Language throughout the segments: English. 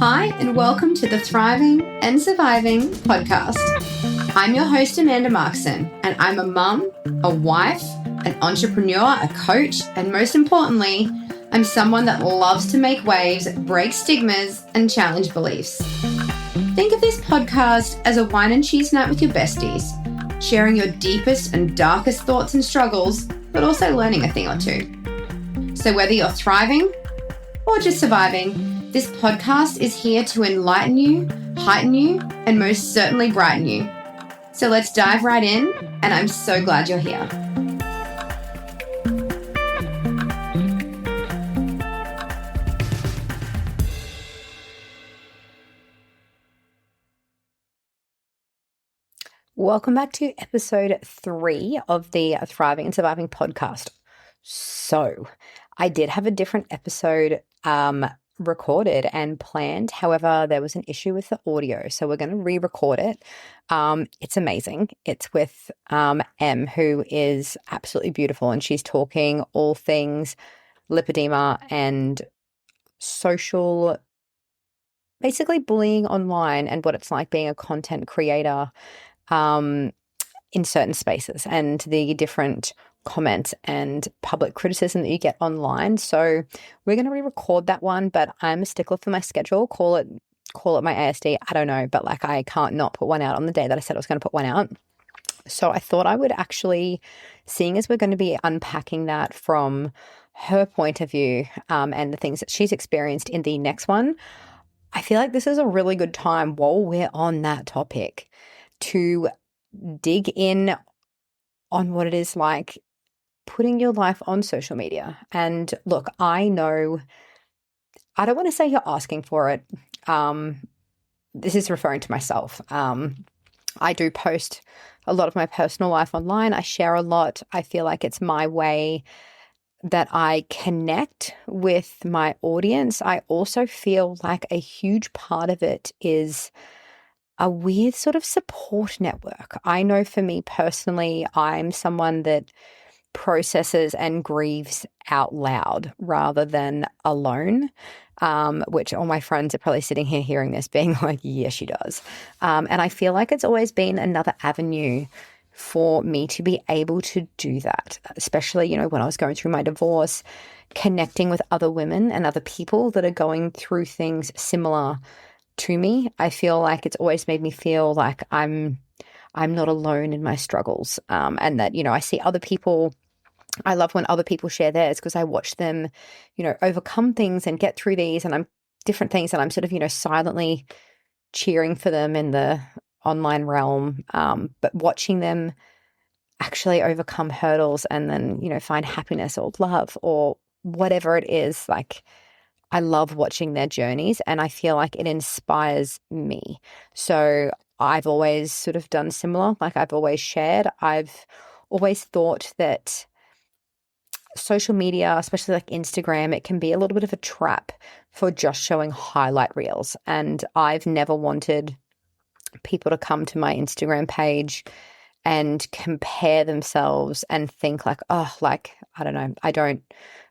Hi, and welcome to the Thriving and Surviving podcast. I'm your host, Amanda Markson, and I'm a mum, a wife, an entrepreneur, a coach, and most importantly, I'm someone that loves to make waves, break stigmas, and challenge beliefs. Think of this podcast as a wine and cheese night with your besties, sharing your deepest and darkest thoughts and struggles, but also learning a thing or two. So whether you're thriving or just surviving, this podcast is here to enlighten you, heighten you, and most certainly brighten you. So let's dive right in, and I'm so glad you're here. Welcome back to episode 3 of the Thriving and Surviving podcast. So, I did have a different episode recorded and planned. However, there was an issue with the audio, so we're going to re-record it. It's amazing. It's with Em, who is absolutely beautiful, and she's talking all things lipedema and social, basically bullying online and what it's like being a content creator in certain spaces and the different comments and public criticism that you get online. So we're going to re-record that one, but I'm a stickler for my schedule. Call it my ASD. I don't know, but like I can't not put one out on the day that I said I was going to put one out. So I thought I would actually, seeing as we're going to be unpacking that from her point of view and the things that she's experienced in the next one, I feel like this is a really good time while we're on that topic to dig in on what it is like putting your life on social media. And look, I know, I don't want to say you're asking for it. This is referring to myself. I do post a lot of my personal life online. I share a lot. I feel like it's my way that I connect with my audience. I also feel like a huge part of it is a weird sort of support network. I know for me personally, I'm someone that processes and grieves out loud rather than alone, which all my friends are probably sitting here hearing this being like, yeah, she does. And I feel like it's always been another avenue for me to be able to do that, especially, you know, when I was going through my divorce, connecting with other women and other people that are going through things similar to me. I feel like it's always made me feel like I'm not alone in my struggles, and that, you know, I see other people. I love when other people share theirs because I watch them, you know, overcome things and get through these and different things, and I'm sort of, you know, silently cheering for them in the online realm, but watching them actually overcome hurdles and then, you know, find happiness or love or whatever it is, like I love watching their journeys and I feel like it inspires me. So I've always sort of done similar, like I've always shared. I've always thought that social media, especially like Instagram, it can be a little bit of a trap for just showing highlight reels. And I've never wanted people to come to my Instagram page and compare themselves and think like, oh, like, I don't know,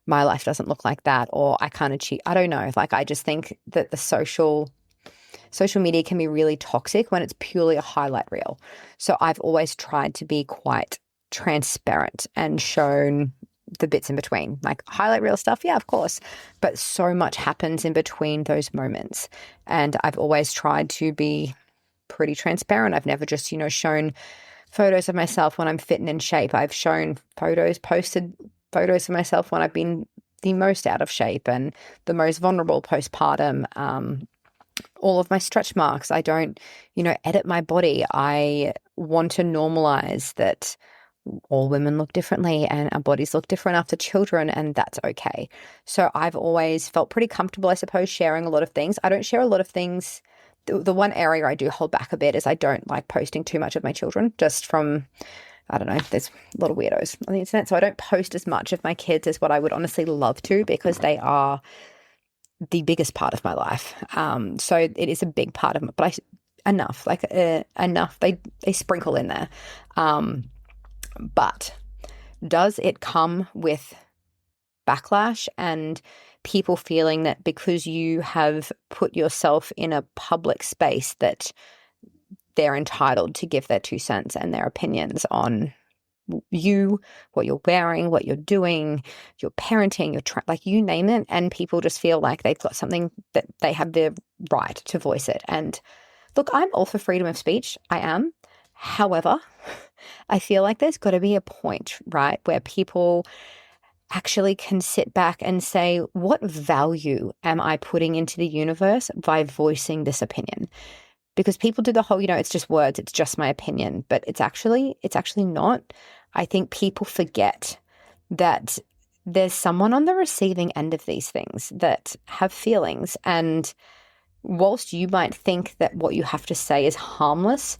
my life doesn't look like that, or I can't achieve, I don't know. Like, I just think that the social media can be really toxic when it's purely a highlight reel. So I've always tried to be quite transparent and shown the bits in between, like highlight reel stuff. Yeah, of course. But so much happens in between those moments. And I've always tried to be pretty transparent. I've never just, you know, shown photos of myself when I'm fit and in shape. I've posted photos of myself when I've been the most out of shape and the most vulnerable postpartum, all of my stretch marks. I don't, you know, edit my body. I want to normalize that all women look differently and our bodies look different after children, and that's okay. So I've always felt pretty comfortable, I suppose, sharing a lot of things. I don't share a lot of things. The one area I do hold back a bit is I don't like posting too much of my children, just from, I don't know, there's a lot of weirdos on the internet. So I don't post as much of my kids as what I would honestly love to, because they are the biggest part of my life. So it is a big part of it, but enough, they sprinkle in there. But does it come with backlash and people feeling that because you have put yourself in a public space that they're entitled to give their 2 cents and their opinions on you, what you're wearing, what you're doing, your parenting, like you name it, and people just feel like they've got something that they have the right to voice it. And look, I'm all for freedom of speech. I am. However, I feel like there's got to be a point, right, where people actually can sit back and say, what value am I putting into the universe by voicing this opinion? Because people do the whole, it's just words, it's just my opinion, but it's actually not. I think people forget that there's someone on the receiving end of these things that have feelings. And whilst you might think that what you have to say is harmless,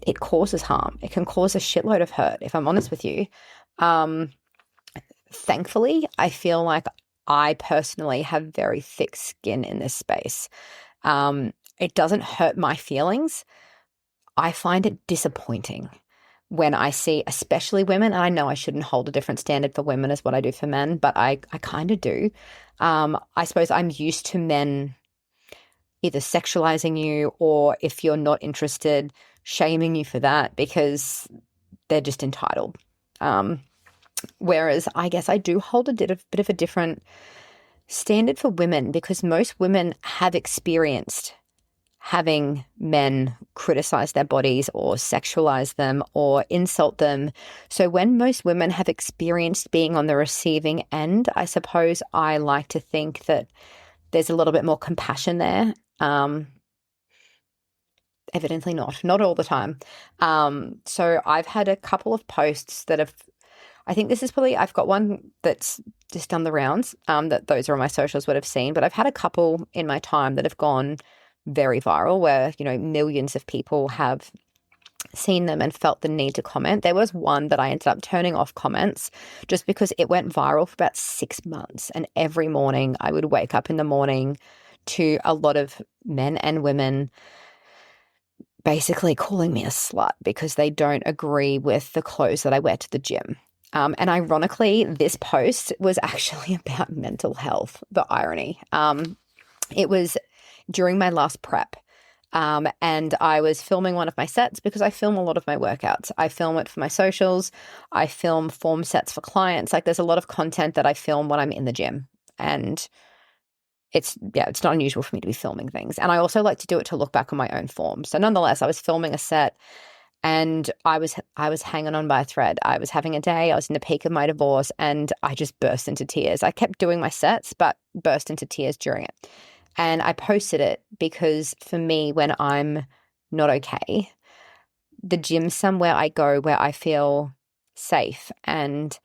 it causes harm. It can cause a shitload of hurt, if I'm honest with you. Thankfully, I feel like I personally have very thick skin in this space. It doesn't hurt my feelings. I find it disappointing when I see, especially women, and I know I shouldn't hold a different standard for women as what I do for men, but I kind of do. I suppose I'm used to men either sexualizing you or, if you're not interested, shaming you for that because they're just entitled. Whereas I guess I do hold a bit of a different standard for women, because most women have experienced having men criticize their bodies or sexualize them or insult them. So when most women have experienced being on the receiving end, I suppose I like to think that there's a little bit more compassion there. Evidently not all the time. So I've had a couple of posts that have, I think this is probably, I've got one that's just done the rounds, that those are on my socials would have seen, but I've had a couple in my time that have gone very viral where, millions of people have seen them and felt the need to comment. There was one that I ended up turning off comments just because it went viral for about 6 months. And every morning I would wake up in the morning to a lot of men and women basically calling me a slut because they don't agree with the clothes that I wear to the gym. And ironically, this post was actually about mental health, the irony. It was during my last prep. And I was filming one of my sets because I film a lot of my workouts. I film it for my socials. I film form sets for clients. Like, there's a lot of content that I film when I'm in the gym. And it's not unusual for me to be filming things. And I also like to do it to look back on my own form. So nonetheless, I was filming a set and I was hanging on by a thread. I was having a day. I was in the peak of my divorce and I just burst into tears. I kept doing my sets, but burst into tears during it. And I posted it because for me, when I'm not okay, the gym's somewhere I go where I feel safe and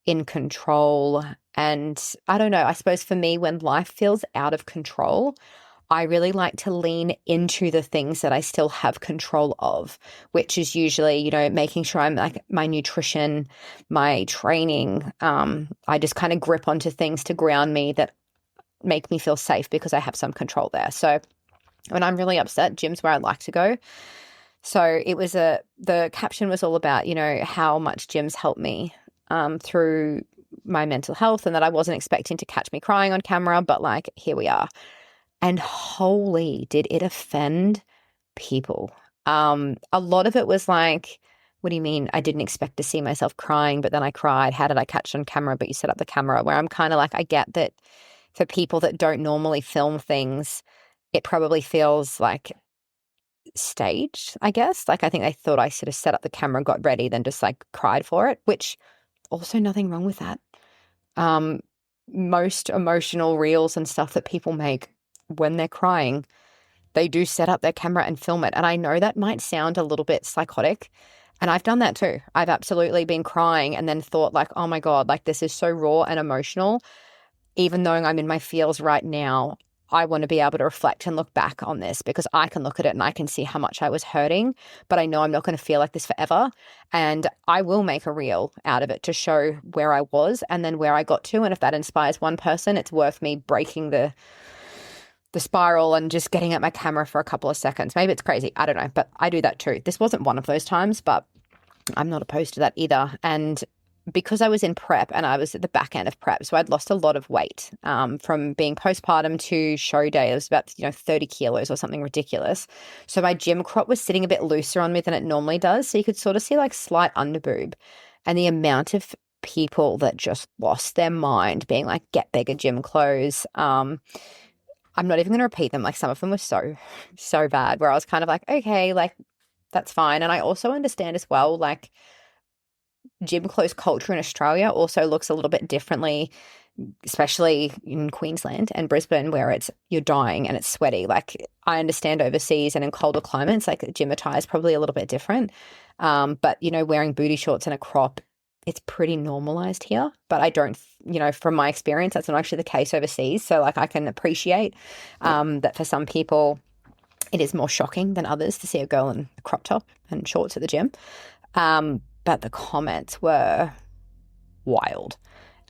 in control. And I don't know, I suppose for me, when life feels out of control, I really like to lean into the things that I still have control of, which is usually, making sure I'm like my nutrition, my training. I just kind of grip onto things to ground me that make me feel safe because I have some control there. So when I'm really upset, gym's where I like to go. So it was the caption was all about, how much gyms helped me through my mental health, and that I wasn't expecting to catch me crying on camera, but like, here we are. And holy, did it offend people. A lot of it was like, what do you mean? I didn't expect to see myself crying, but then I cried. How did I catch on camera? But you set up the camera, where I'm kind of like, I get that for people that don't normally film things, it probably feels like staged, I guess. Like, I think they thought I sort of set up the camera, got ready, then just like cried for it, which also nothing wrong with that. Most emotional reels and stuff that people make when they're crying, they do set up their camera and film it. And I know that might sound a little bit psychotic. And I've done that too. I've absolutely been crying and then thought like, oh my God, like this is so raw and emotional. Even though I'm in my feels right now, I want to be able to reflect and look back on this because I can look at it and I can see how much I was hurting, but I know I'm not going to feel like this forever. And I will make a reel out of it to show where I was and then where I got to. And if that inspires one person, it's worth me breaking the spiral and just getting at my camera for a couple of seconds. Maybe it's crazy. I don't know, but I do that too. This wasn't one of those times, but I'm not opposed to that either. And because I was in prep and I was at the back end of prep, so I'd lost a lot of weight from being postpartum to show day. It was about 30 kilos or something ridiculous. So my gym crop was sitting a bit looser on me than it normally does. So you could sort of see like slight underboob, and the amount of people that just lost their mind being like, get bigger gym clothes. I'm not even going to repeat them. Like some of them were so bad where I was kind of like, okay, like that's fine. And I also understand as well, like gym clothes culture in Australia also looks a little bit differently, especially in Queensland and Brisbane where you're dying and it's sweaty. Like I understand overseas and in colder climates, like gym attire is probably a little bit different. But wearing booty shorts and a crop, it's pretty normalized here. But I don't, from my experience, that's not actually the case overseas. So like I can appreciate that for some people it is more shocking than others to see a girl in a crop top and shorts at the gym. But the comments were wild.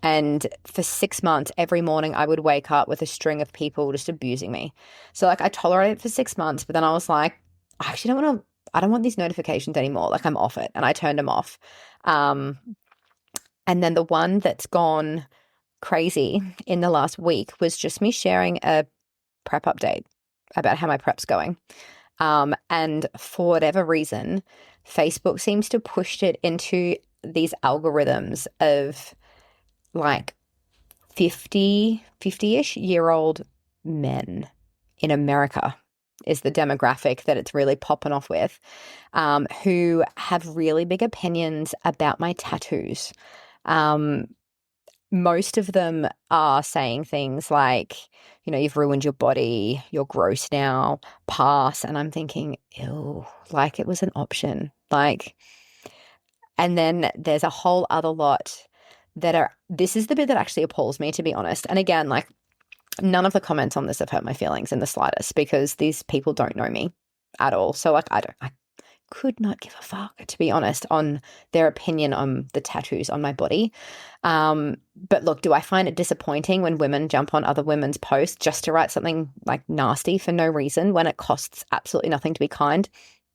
And for 6 months, every morning I would wake up with a string of people just abusing me. So like I tolerated it for 6 months, but then I was like, I don't want these notifications anymore. Like I'm off it. And I turned them off. And then the one that's gone crazy in the last week was just me sharing a prep update about how my prep's going. And for whatever reason, Facebook seems to push it into these algorithms of like 50-ish year old men in America is the demographic that it's really popping off with, who have really big opinions about my tattoos. Most of them are saying things like, you've ruined your body, you're gross now, pass. And I'm thinking, ew, like it was an option. Like, and then there's a whole other lot this is the bit that actually appalls me, to be honest. And again, like none of the comments on this have hurt my feelings in the slightest because these people don't know me at all. So like I could not give a fuck, to be honest, on their opinion on the tattoos on my body. But look, do I find it disappointing when women jump on other women's posts just to write something like nasty for no reason when it costs absolutely nothing to be kind?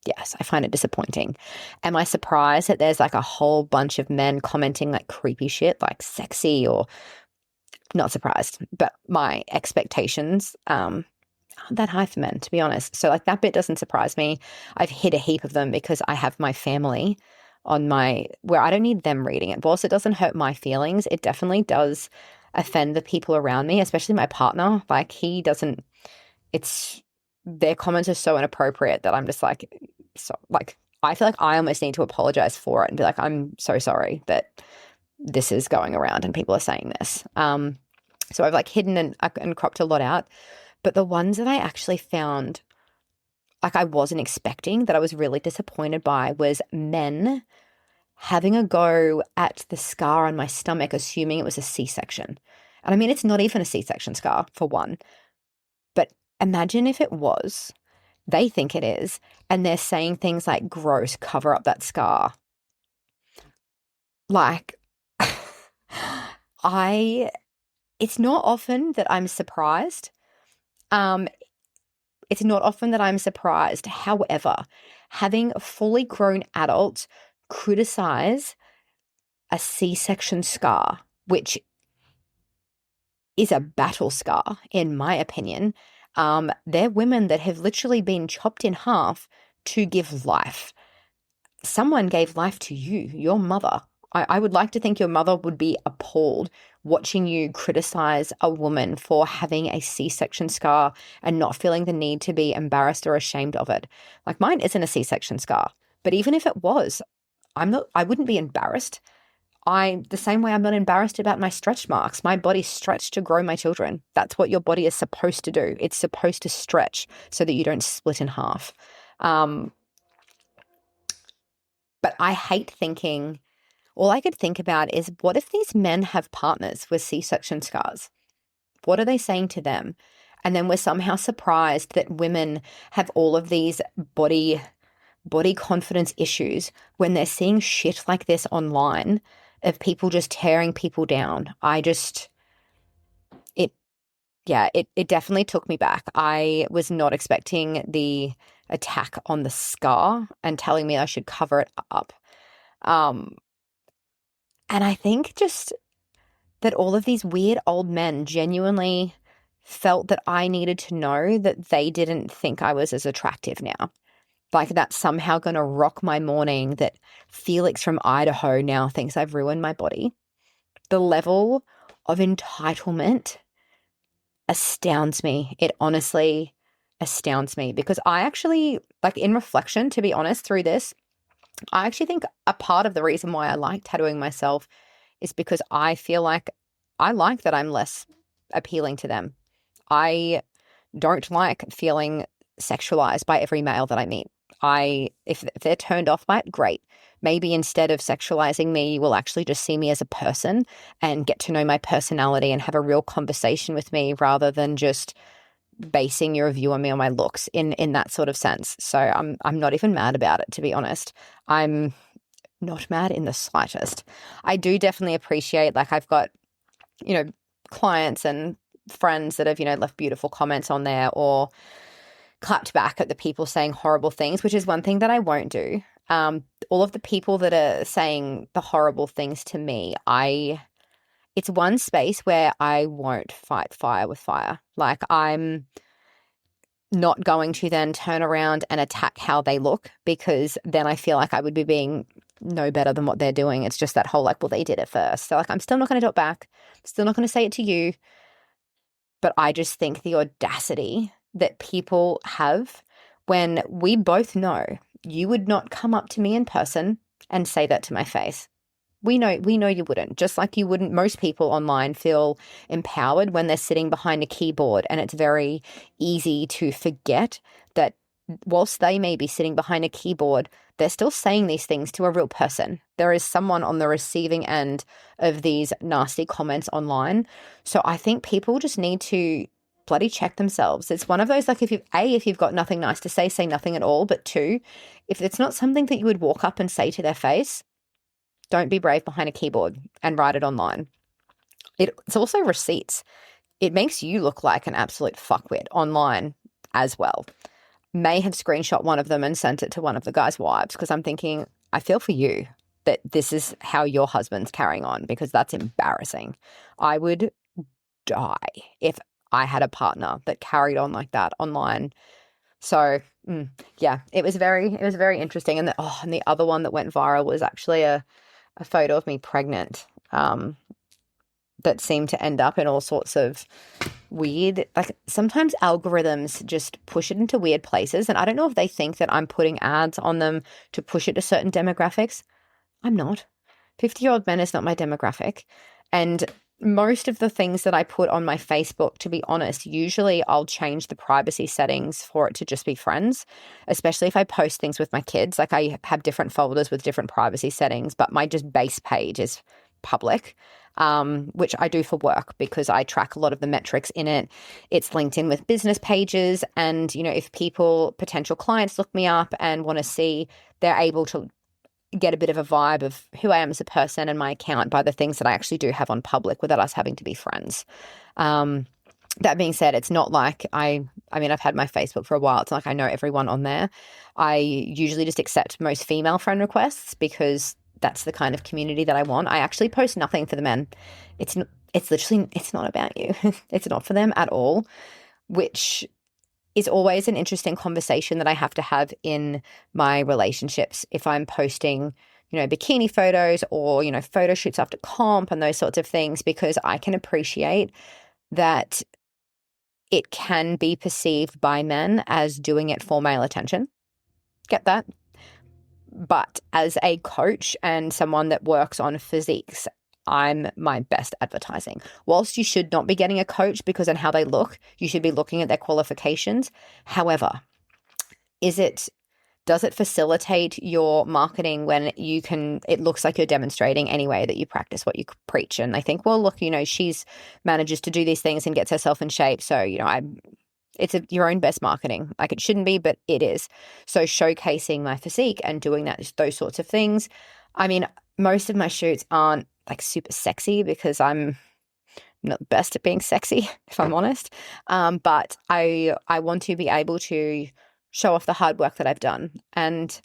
Yes, I find it disappointing. Am I surprised that there's like a whole bunch of men commenting like creepy shit, like sexy, or not surprised, but my expectations aren't that high for men, to be honest. So like that bit doesn't surprise me. I've hid a heap of them because I have my family where I don't need them reading it. Whilst it doesn't hurt my feelings, it definitely does offend the people around me, especially my partner. Like their comments are so inappropriate that I'm just like, I feel like I almost need to apologize for it and be like, I'm so sorry that this is going around and people are saying this. So I've like hidden and cropped a lot out. But the ones that I actually found like I wasn't expecting, that I was really disappointed by, was men having a go at the scar on my stomach, assuming it was a C-section. And I mean, it's not even a C-section scar, for one. But imagine if it was. They think it is. And they're saying things like, gross, cover up that scar. Like, it's not often that I'm surprised. It's not often that I'm surprised. However, having a fully grown adult criticize a C-section scar, which is a battle scar, in my opinion, they're women that have literally been chopped in half to give life. Someone gave life to you, your mother. I would like to think your mother would be appalled watching you criticize a woman for having a C-section scar and not feeling the need to be embarrassed or ashamed of it. Like mine isn't a C-section scar, but even if it was, I wouldn't be embarrassed. The same way I'm not embarrassed about my stretch marks. My body stretched to grow my children. That's what your body is supposed to do. It's supposed to stretch so that you don't split in half. But I hate thinking, all I could think about is, what if these men have partners with C-section scars? What are they saying to them? And then we're somehow surprised that women have all of these body confidence issues when they're seeing shit like this online of people just tearing people down. It definitely took me back. I was not expecting the attack on the scar and telling me I should cover it up. And I think just that all of these weird old men genuinely felt that I needed to know that they didn't think I was as attractive now. Like that's somehow going to rock my morning, that Felix from Idaho now thinks I've ruined my body. The level of entitlement astounds me. It honestly astounds me because I actually, like in reflection, to be honest, through this, I actually think a part of the reason why I like tattooing myself is because I feel like I like that I'm less appealing to them. I don't like feeling sexualized by every male that I meet. If they're turned off by it, great. Maybe instead of sexualizing me, you will actually just see me as a person and get to know my personality and have a real conversation with me rather than just basing your view on me on my looks in that sort of sense. So I'm not even mad about it, to be honest. I'm not mad in the slightest. I do definitely appreciate, like I've got, clients and friends that have, left beautiful comments on there or clapped back at the people saying horrible things, which is one thing that I won't do. All of the people that are saying the horrible things to me, it's one space where I won't fight fire with fire. Like I'm not going to then turn around and attack how they look, because then I feel like I would be being no better than what they're doing. It's just that whole like, well, they did it first. So like, I'm still not going to do it back. Still not going to say it to you. But I just think the audacity that people have when we both know you would not come up to me in person and say that to my face. We know you wouldn't. Just like you wouldn't, most people online feel empowered when they're sitting behind a keyboard, and it's very easy to forget that whilst they may be sitting behind a keyboard, they're still saying these things to a real person. There is someone on the receiving end of these nasty comments online. So I think people just need to bloody check themselves. It's one of those, like, if you've got nothing nice to say nothing at all. But two, if it's not something that you would walk up and say to their face, don't be brave behind a keyboard and write it online. It's also receipts. It makes you look like an absolute fuckwit online as well. May have screenshot one of them and sent it to one of the guy's wives, because I'm thinking, I feel for you that this is how your husband's carrying on, because that's embarrassing. I would die if I had a partner that carried on like that online. So yeah, it was very interesting. And the other one that went viral was actually a photo of me pregnant that seemed to end up in all sorts of weird, like sometimes algorithms just push it into weird places. And I don't know if they think that I'm putting ads on them to push it to certain demographics. I'm not. 50-year-old men is not my demographic. And most of the things that I put on my Facebook, to be honest, usually I'll change the privacy settings for it to just be friends, especially if I post things with my kids. Like I have different folders with different privacy settings, but my just base page is public, which I do for work because I track a lot of the metrics in it. It's linked in with business pages. And, if potential clients look me up and want to see, they're able to get a bit of a vibe of who I am as a person and my account by the things that I actually do have on public without us having to be friends. That being said, it's not like I've had my Facebook for a while. It's not like I know everyone on there. I usually just accept most female friend requests because that's the kind of community that I want. I actually post nothing for the men. It's not about you. It's not for them at all, which is always an interesting conversation that I have to have in my relationships. If I'm posting, bikini photos or, photo shoots after comp and those sorts of things, because I can appreciate that it can be perceived by men as doing it for male attention. Get that? But as a coach and someone that works on physiques, I'm my best advertising. Whilst you should not be getting a coach because on how they look, you should be looking at their qualifications. However, does it facilitate your marketing when it looks like you're demonstrating anyway that you practice what you preach? And I think, well, look, she's manages to do these things and gets herself in shape. So, it's your own best marketing. Like it shouldn't be, but it is. So showcasing my physique and doing those sorts of things. I mean, most of my shoots aren't like super sexy because I'm not the best at being sexy, if I'm honest. But I want to be able to show off the hard work that I've done, and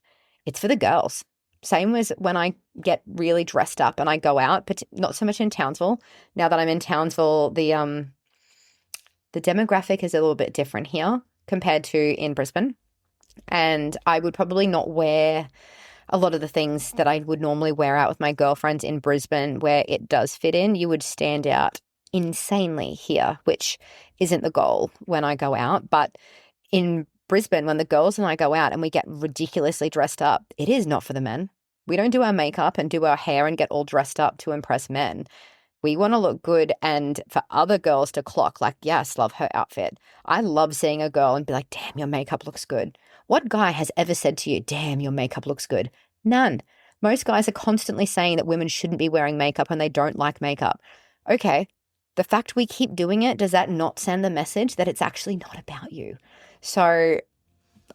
it's for the girls. Same as when I get really dressed up and I go out, but not so much in Townsville. Now that I'm in Townsville, the demographic is a little bit different here compared to in Brisbane. And I would probably not wear a lot of the things that I would normally wear out with my girlfriends in Brisbane where it does fit in. You would stand out insanely here, which isn't the goal when I go out. But in Brisbane, when the girls and I go out and we get ridiculously dressed up, it is not for the men. We don't do our makeup and do our hair and get all dressed up to impress men. We want to look good and for other girls to clock like, yes, love her outfit. I love seeing a girl and be like, damn, your makeup looks good. What guy has ever said to you, damn, your makeup looks good? None. Most guys are constantly saying that women shouldn't be wearing makeup and they don't like makeup. Okay, the fact we keep doing it, does that not send the message that it's actually not about you? So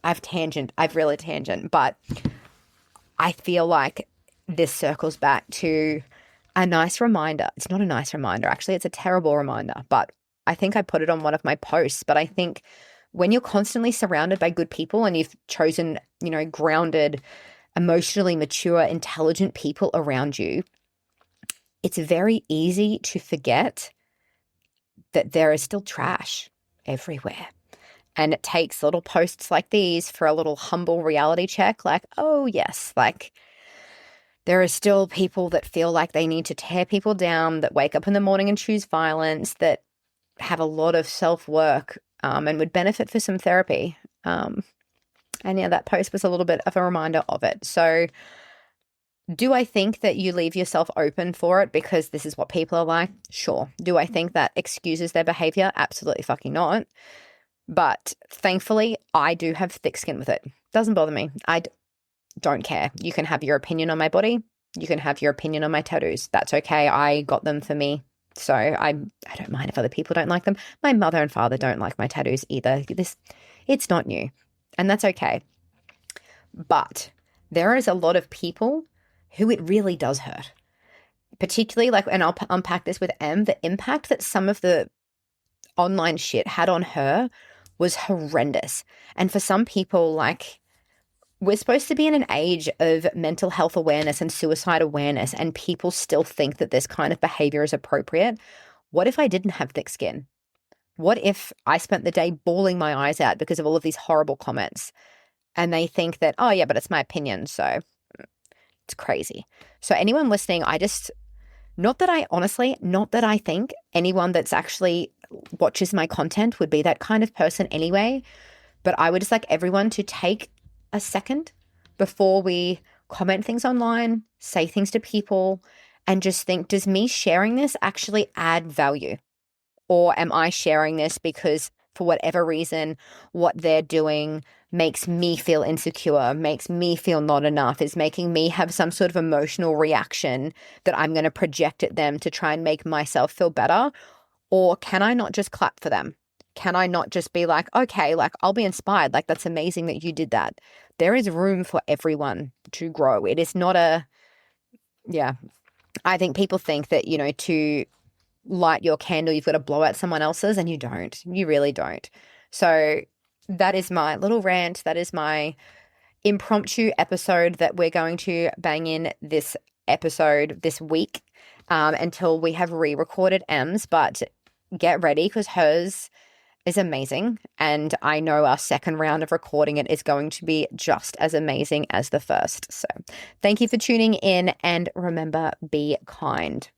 I've really tangent, but I feel like this circles back to a nice reminder. It's not a nice reminder, actually. It's a terrible reminder, but I think I put it on one of my posts. But I think when you're constantly surrounded by good people and you've chosen, grounded, emotionally mature, intelligent people around you, it's very easy to forget that there is still trash everywhere. And it takes little posts like these for a little humble reality check, like, oh, yes, like there are still people that feel like they need to tear people down, that wake up in the morning and choose violence, that have a lot of self-work and would benefit for some therapy. And yeah, that post was a little bit of a reminder of it. So do I think that you leave yourself open for it because this is what people are like? Sure. Do I think that excuses their behavior? Absolutely fucking not. But thankfully, I do have thick skin with it. Doesn't bother me. Don't care. You can have your opinion on my body. You can have your opinion on my tattoos. That's okay. I got them for me. So I don't mind if other people don't like them. My mother and father don't like my tattoos either. It's not new. And that's okay. But there is a lot of people who it really does hurt. Particularly and I'll unpack this with Em, the impact that some of the online shit had on her was horrendous. And for some people, we're supposed to be in an age of mental health awareness and suicide awareness, and people still think that this kind of behavior is appropriate. What if I didn't have thick skin? What if I spent the day bawling my eyes out because of all of these horrible comments? And they think that, oh yeah, but it's my opinion, so it's crazy. So anyone listening, not that I think anyone that's actually watches my content would be that kind of person anyway, but I would just like everyone to take a second before we comment things online, say things to people, and just think, does me sharing this actually add value? Or am I sharing this because for whatever reason, what they're doing makes me feel insecure, makes me feel not enough, is making me have some sort of emotional reaction that I'm going to project at them to try and make myself feel better? Or can I not just clap for them? Can I not just be like, okay, I'll be inspired. That's amazing that you did that. There is room for everyone to grow. It is not I think people think that, to light your candle, you've got to blow out someone else's, and you don't. You really don't. So that is my little rant. That is my impromptu episode that we're going to bang in this episode this week until we have re-recorded M's. But get ready because hers is amazing. And I know our second round of recording it is going to be just as amazing as the first. So thank you for tuning in, and remember, be kind.